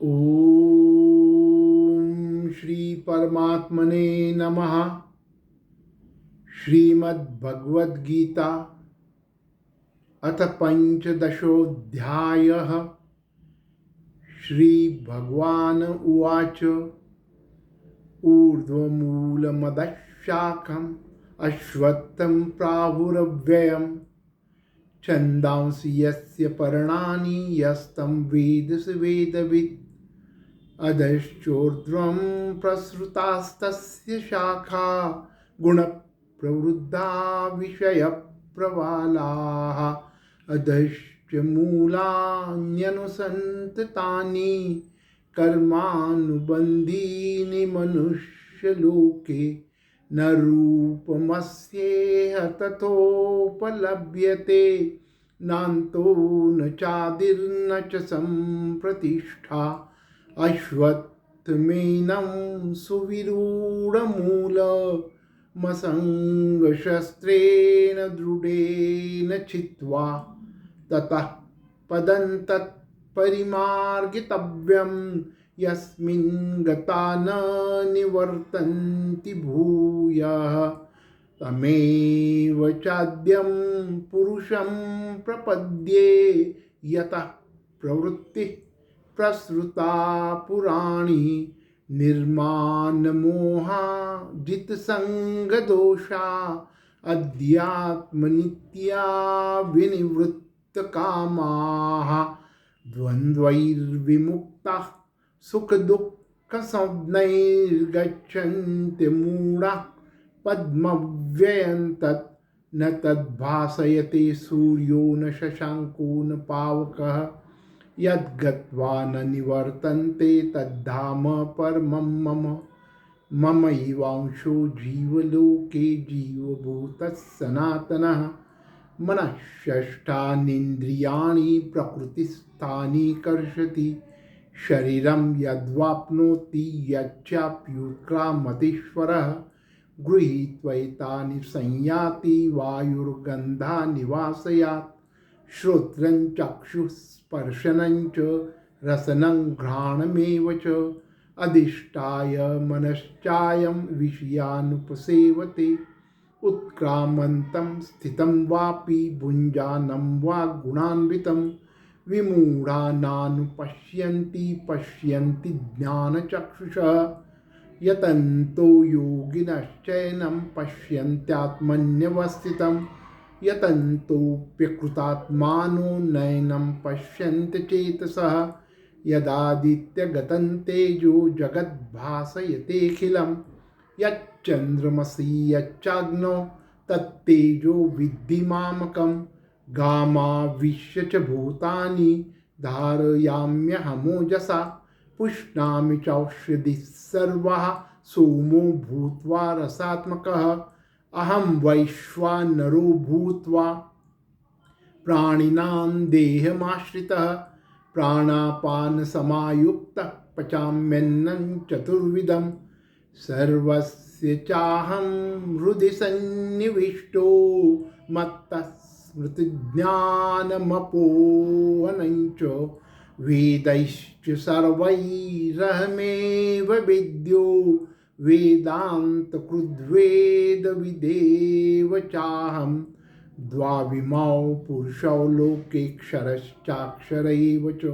ओम श्री परमात्मने नमः। श्रीमद्भगवद गीता अथ पंचदशोऽध्यायः। श्री भगवान उवाच ऊर्ध्वमूलमदशाखम् अश्वत्थं प्राहुरव्ययम् छन्दांसि यस्य पर्णानि यस्तं वेद स वेदवित् अधश्चोर्ध्वं प्रसृतास्तस्य शाखा गुणप्रवृद्धा विषयप्रवालाः अधश्च मूलान्यनुसन्ततानि कर्मानुबन्धीनि मनुष्यलोके न रूपमस्येह तथोपलभ्यते नान्तो न चादिर्न च सम्प्रतिष्ठा अश्वत्थमेनं सुविरूढमूलमसङ्गशस्त्रेण दृढेन छित्त्वा ततः पदं तत्परिमार्गितव्यं यस्मिन् गता न निवर्तन्ति भूयः तमेव चाद्यं पुरुषं प्रपद्ये यतः प्रवृत्तिः प्रसृता पुराणी निर्माणमोहा जितसंगदोषा अध्यात्मनित्या विनिवृत्तकामाः द्वन्द्वैर्विमुक्ताः सुखदुःखसंज्ञैर्गच्छन्ति मूढाः पद्मव्ययं तत् न तद्भासयते सूर्यो न शशाङ्को न पावकः यद्गत्वा न निवर्तन्ते तद्धाम परमं मम ममैवांशो जीवलोके जीवभूतः सनातनः मनःषष्ठानीन्द्रियाणि प्रकृतिस्थानि कर्षति शरीरं यद्वाप्नोति यच्चाप्युत्क्रामतीश्वरः गृहीत्वैतानि संयाति वायुर्गन्धानि वासयात् श्रोत्रं चक्षुस्पर्शनं च रसनं घ्राणमेव च अधिष्ठाय मनश्चायं विषयानुपसेवते उत्क्रामन्तं स्थितं वापि भुञ्जानं वा गुणान्वितं विमूढानानुपश्यन्ति पश्यन्ति ज्ञानचक्षुषः यतन्तो योगिनश्चैनं पश्यन्त्यात्मन्यवस्थितं यतन्तोऽप्यकृतात्मानो नैनं पश्यन्ति चेतसः यदादित्यगतं तेजो जगद्भासयतेऽखिलं यच्चन्द्रमसि यच्चाग्नौ तत्तेजो विद्धि मामकं गामाविश्य च भूतानि धारयाम्यहमोजसा पुष्णामि चौषधिः सर्वाः सोमो भूत्वा रसात्मकः अहं वैश्वानरो भूत्वा प्राणिनां देहमाश्रितः प्राणापानसमायुक्तः पचाम्यन्नं चतुर्विधं सर्वस्य चाहं हृदि सन्निविष्टो मत्तः स्मृतिज्ञानमपोहनं च वेदैश्च सर्वैरहमेव विद्यो वेदान्तकृद्वेदविदेव चाहं द्वाविमौ पुरुषौ लोके क्षरश्चाक्षर एव च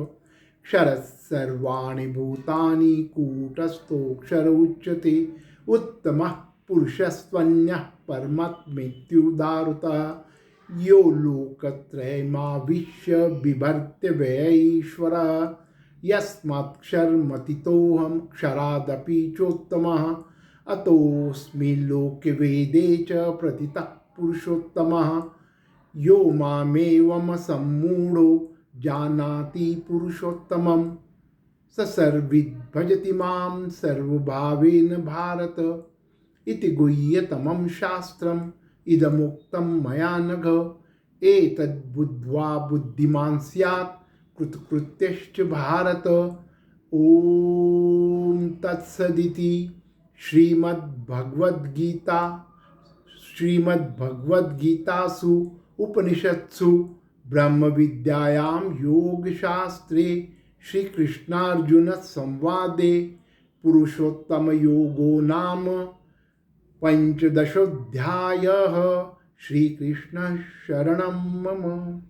क्षरः सर्वाणि भूतानि कूटस्थोऽक्षर उच्यते उत्तमः पुरुषस्त्वन्यः परमात्मेत्युदाहृतः यो लोकत्रयमाविश्य बिभर्त्य व्ययीश्वरः यस्मात्क्षरमतीतोऽहं क्षरादपि चोत्तमः अतोऽस्मि लोके वेदे च प्रतितः पुरुषोत्तमः यो मामेवमसम्मूढो जानाति पुरुषोत्तमं स सर्वविद् भजति मां सर्वभावेन भारत इति गुह्यतमं शास्त्रम् इदमुक्तं मया नघ एतद्बुद्ध्वा बुद्धिमान् स्यात् कृतकृत्यश्च भारत। ओम तत्सदिति श्रीकृष्णार्जुनसंवादे पुरुषोत्तमयोगो नाम पंचदशोऽध्यायः। श्रीकृष्ण शरणं मम।